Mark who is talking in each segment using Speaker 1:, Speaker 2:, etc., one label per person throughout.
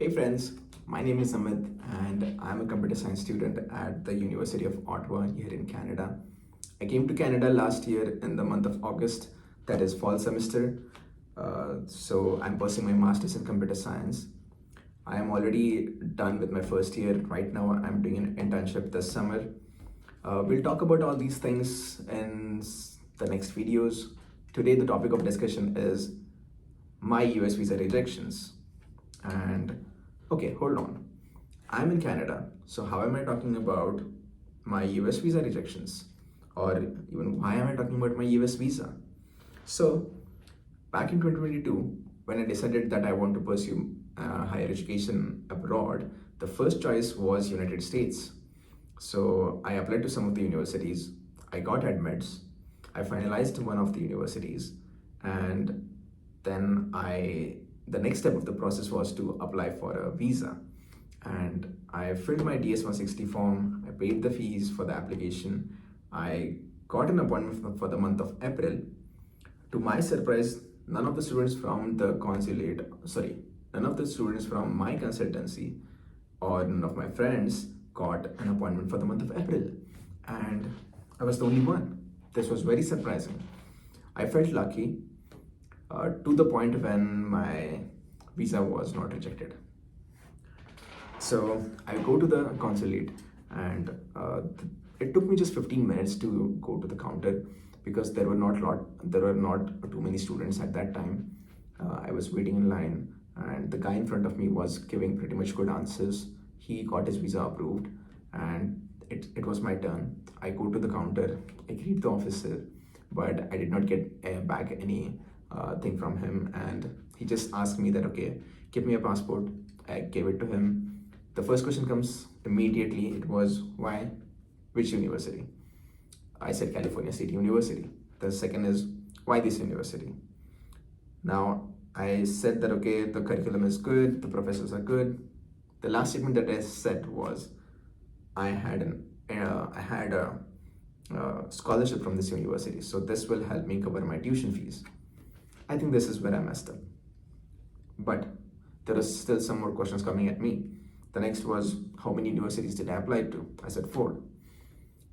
Speaker 1: Hey friends, my name is Amit and I'm a computer science student at the University of Ottawa here in Canada. I came to Canada last year in the month of August, that is fall semester. So I'm pursuing my master's in computer science. I am already done with my first year. Right now, I'm doing an internship this summer. We'll talk about all these things in the next videos. Today, the topic of discussion is my US visa rejections. And okay, hold on. I'm in Canada, so how am I talking about my US visa rejections? Or even why am I talking about my US visa? So, back in 2022, when I decided that I want to pursue higher education abroad, the first choice was United States. So I applied to some of the universities. I got admits. I finalized one of the universities, and then the next step of the process was to apply for a visa. And I filled my DS-160 form. I paid the fees for the application. I got an appointment for the month of April. To my surprise, none of the students from the consulate, sorry, none of the students from my consultancy or none of my friends got an appointment for the month of April. And I was the only one. This was very surprising. I felt lucky to the point when my visa was not rejected. So I go to the consulate, and it took me just 15 minutes to go to the counter because there were not too many students at that time. I was waiting in line, and the guy in front of me was giving pretty much good answers. He got his visa approved, and it was my turn. I go to the counter, I greet the officer, but I did not get back any thing from him, and he just asked me that, okay, give me a passport. I gave it to him. The first question comes immediately. It was, why? Which university? I said California State University. The second is, why this university? Now, I said that, okay, the curriculum is good, the professors are good. The last statement that I said was, I had a scholarship from this university, so this will help me cover my tuition fees. I think this is where I messed up. But there are still some more questions coming at me. The next was, how many universities did I apply to? I said 4.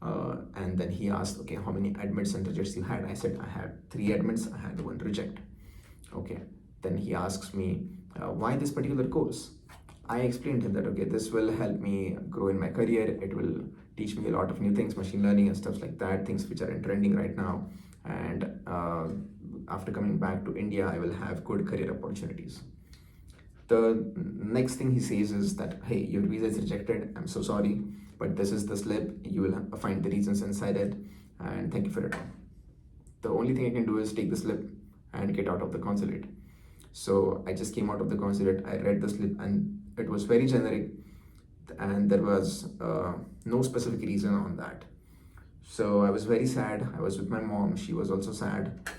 Speaker 1: And then he asked, okay, how many admits and rejects you had? I said I had 3 admits, I had 1 reject. Okay. Then he asks me, why this particular course? I explained him that, okay, this will help me grow in my career. It will teach me a lot of new things, machine learning and stuff like that, things which are in trending right now. And after coming back to India, I will have good career opportunities. The next thing he says is that, hey, your visa is rejected. I'm so sorry, but this is the slip. You will find the reasons inside it, and thank you for your time. The only thing I can do is take the slip and get out of the consulate. So I just came out of the consulate, I read the slip, and it was very generic, and there was no specific reason on that. So I was very sad. I was with my mom, she was also sad.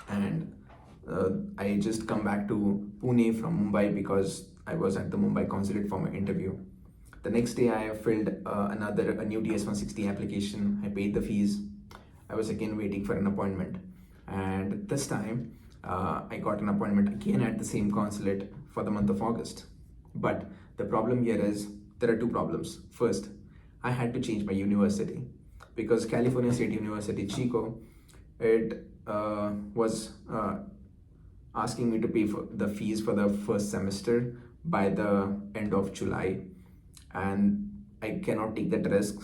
Speaker 1: And I just come back to Pune from Mumbai because I was at the Mumbai consulate for my interview. The next day I filled a new DS-160 application. I paid the fees. I was again waiting for an appointment. And this time I got an appointment again at the same consulate for the month of August. But the problem here is, there are 2 problems. First, I had to change my university because California State University, Chico, it was asking me to pay for the fees for the first semester by the end of July, and I cannot take that risk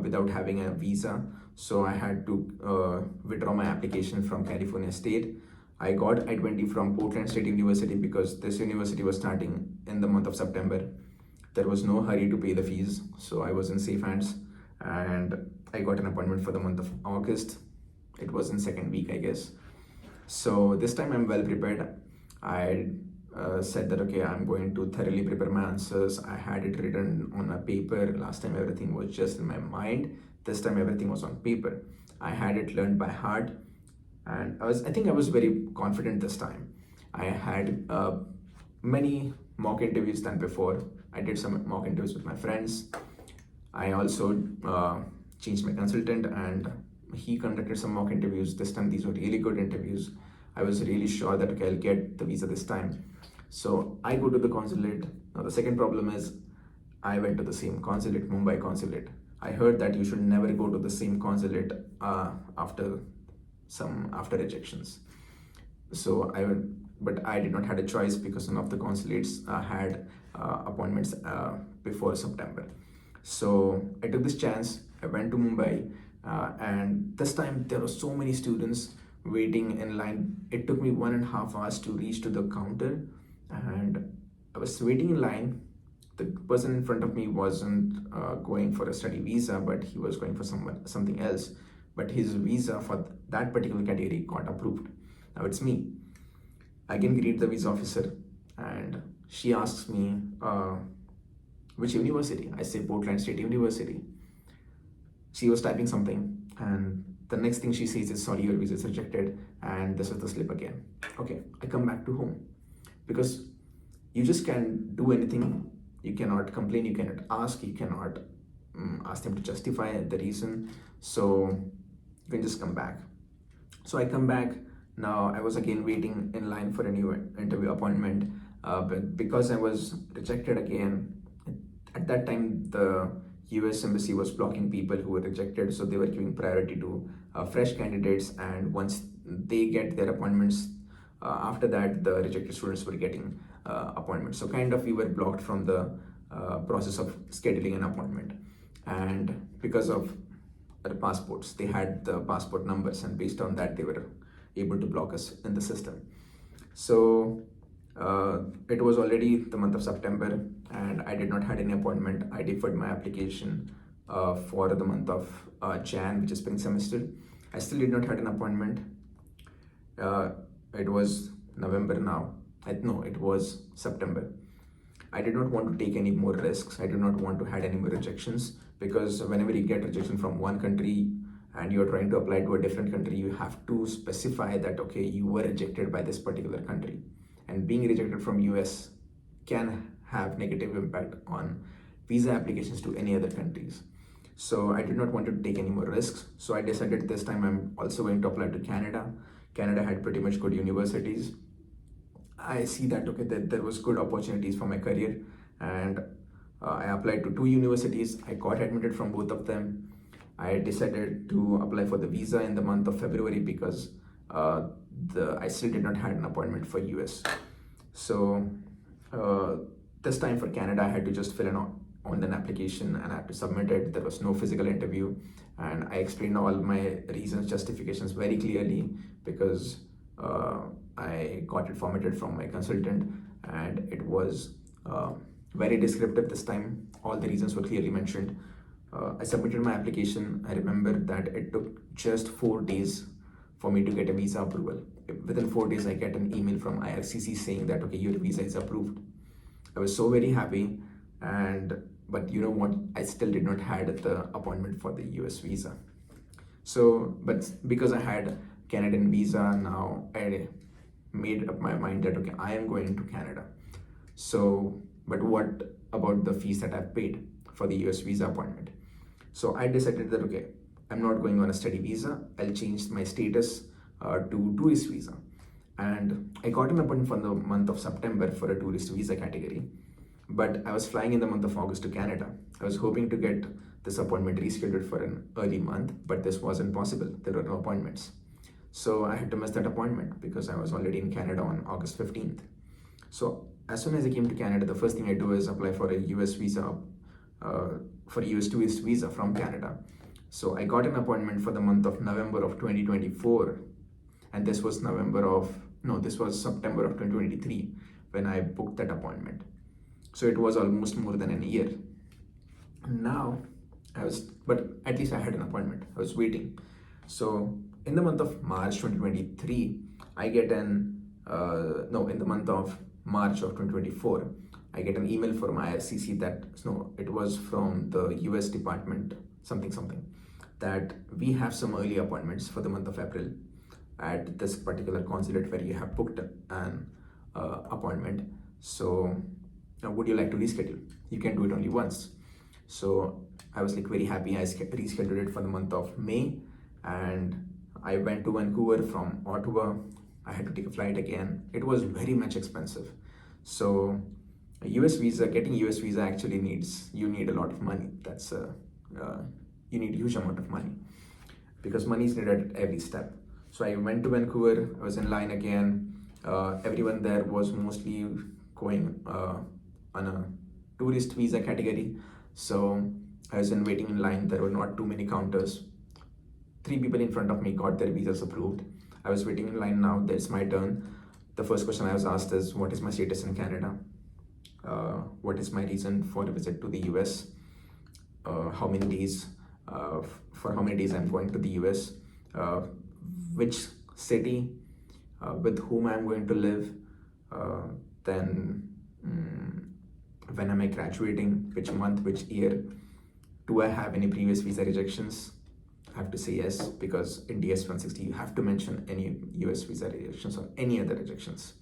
Speaker 1: without having a visa. So I had to withdraw my application from California State. I got I-20 from Portland State University because this university was starting in the month of September. There was no hurry to pay the fees, so I was in safe hands, and I got an appointment for the month of August. It was in second week, I guess. So this time I'm well prepared. I said that, okay, I'm going to thoroughly prepare my answers. I had it written on a paper. Last time everything was just in my mind. This time everything was on paper. I had it learned by heart, and I think I was very confident this time. I had many mock interviews than before. I did some mock interviews with my friends. I also changed my consultant, and he conducted some mock interviews. This time these were really good interviews. I was really sure that okay, I'll get the visa this time. So I go to the consulate. Now the second problem is I went to the same consulate, Mumbai consulate. I heard that you should never go to the same consulate after rejections. So I went, but I did not had a choice because none of the consulates had appointments before September. So I took this chance. I went to Mumbai, and this time there were so many students waiting in line. It took me 1.5 hours to reach to the counter, and I was waiting in line. The person in front of me wasn't going for a study visa, but he was going for something else. But his visa for that particular category got approved. Now it's me. I can greet the visa officer, and she asks me, which university? I say Portland State University. She was typing something, and the next thing she says is, sorry, your visa is rejected, and this is the slip again. Okay, I come back to home because you just can't do anything. You cannot complain, you cannot ask, you cannot ask them to justify the reason. So you can just come back. So I come back. Now I was again waiting in line for a new interview appointment, but because I was rejected again, at that time the US embassy was blocking people who were rejected, so they were giving priority to fresh candidates, and once they get their appointments, after that the rejected students were getting appointments. So kind of we were blocked from the process of scheduling an appointment, and because of the passports, they had the passport numbers, and based on that they were able to block us in the system. So it was already the month of September, and I did not had any appointment. I deferred my application for the month of Jan, which is spring semester. I still did not had an appointment. It was November now. No, it was September. I did not want to take any more risks. I did not want to had any more rejections, because whenever you get rejection from one country and you're trying to apply to a different country, you have to specify that okay, you were rejected by this particular country. And being rejected from US can have negative impact on visa applications to any other countries. So I did not want to take any more risks. So I decided this time I'm also going to apply to Canada. Canada had pretty much good universities. I see that okay, that there was good opportunities for my career, and I applied to 2 universities. I got admitted from both of them. I decided to apply for the visa in the month of February because I still did not had an appointment for US. So this time for Canada, I had to just fill in on an application and I had to submit it. There was no physical interview, and I explained all my reasons, justifications very clearly, because I got it formatted from my consultant, and it was very descriptive this time. All the reasons were clearly mentioned. I submitted my application. I remember that it took just 4 days for me to get a visa approval. Within 4 days, I get an email from IRCC saying that okay, your visa is approved. I was so very happy, but you know what? I still did not had the appointment for the US visa. So, but because I had Canadian visa, now I made up my mind that okay, I am going to Canada. So, but what about the fees that I've paid for the US visa appointment? So I decided that okay, I'm not going on a study visa. I'll change my status to tourist visa. And I got an appointment for the month of September for a tourist visa category. But I was flying in the month of August to Canada. I was hoping to get this appointment rescheduled for an early month, but this wasn't possible. There were no appointments. So I had to miss that appointment because I was already in Canada on August 15th. So as soon as I came to Canada, the first thing I do is apply for a US visa, for a US tourist visa from Canada. So I got an appointment for the month of November of 2024, and this was September of 2023 when I booked that appointment. So it was almost more than a year. Now but at least I had an appointment. I was waiting. So in the month of March 2023, in the month of March of 2024, I get an email from IRCC it was from the US department, something, that we have some early appointments for the month of April at this particular consulate where you have booked an appointment. So would you like to reschedule? You can do it only once. So I was like very happy. I rescheduled it for the month of May, and I went to Vancouver from Ottawa. I had to take a flight again. It was very much expensive. So a US visa, getting US visa actually you need a lot of money. Uh, you need huge amount of money because money is needed at every step. So I went to Vancouver. I was in line again. Everyone there was mostly going on a tourist visa category. So I was in waiting in line. There were not too many counters. 3 people in front of me got their visas approved. I was waiting in line now. It's my turn. The first question I was asked is, what is my status in Canada? What is my reason for a visit to the US? How many days? For how many days I'm going to the US? Which city? With whom I'm going to live? Then when am I graduating? Which month? Which year? Do I have any previous visa rejections? I have to say yes, because in DS 160 you have to mention any US visa rejections or any other rejections.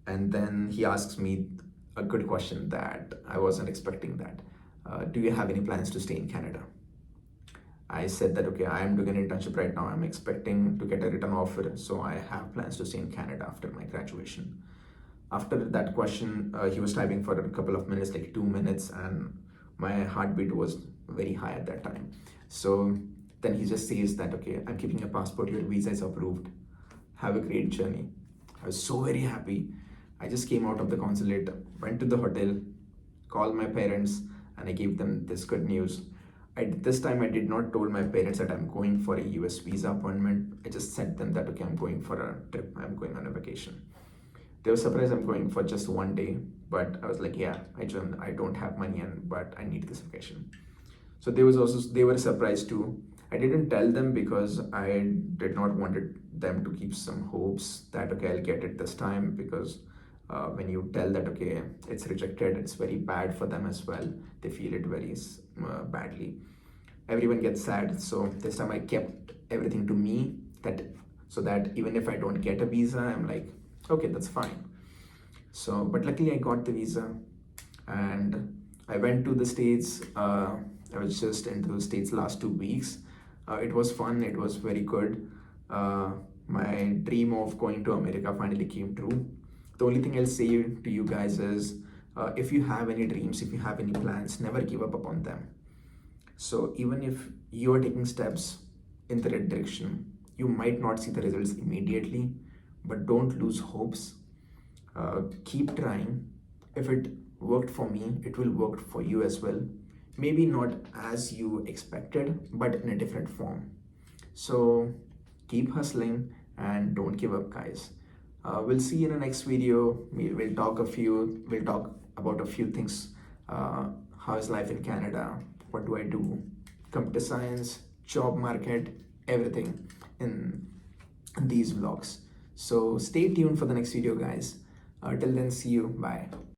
Speaker 1: And then he asks me a good question that I wasn't expecting that. Do you have any plans to stay in Canada? I said that, okay, I am doing an internship right now. I'm expecting to get a written offer. So I have plans to stay in Canada after my graduation. After that question, he was typing for a couple of minutes, like 2 minutes, and my heartbeat was very high at that time. So then he just says that, okay, I'm keeping your passport, your visa is approved. Have a great journey. I was so very happy. I just came out of the consulate, went to the hotel, called my parents, and I gave them this good news. This time I did not told my parents that I'm going for a US visa appointment. I just said them that, okay, I'm going for a trip. I'm going on a vacation. They were surprised I'm going for just one day, but I was like, yeah, I don't have money, but I need this vacation. So they were surprised too. I didn't tell them because I did not wanted them to keep some hopes that, okay, I'll get it this time, because when you tell that, okay, it's rejected, it's very bad for them as well. They feel it very badly. Everyone gets sad. So this time I kept everything to me, so that even if I don't get a visa, I'm like, okay, that's fine. So, but luckily I got the visa and I went to the States. I was just into the States last 2 weeks. It was fun. It was very good. My dream of going to America finally came true. The only thing I'll say to you guys is, if you have any dreams, if you have any plans, never give up upon them. So even if you are taking steps in the right direction, you might not see the results immediately, but don't lose hopes. Keep trying. If it worked for me, it will work for you as well. Maybe not as you expected, but in a different form. So keep hustling and don't give up, guys. We'll see you in the next video. We'll talk about a few things. How is life in Canada? What do I do? Computer science, job market, everything in these vlogs. So stay tuned for the next video, guys. Till then, see you. Bye.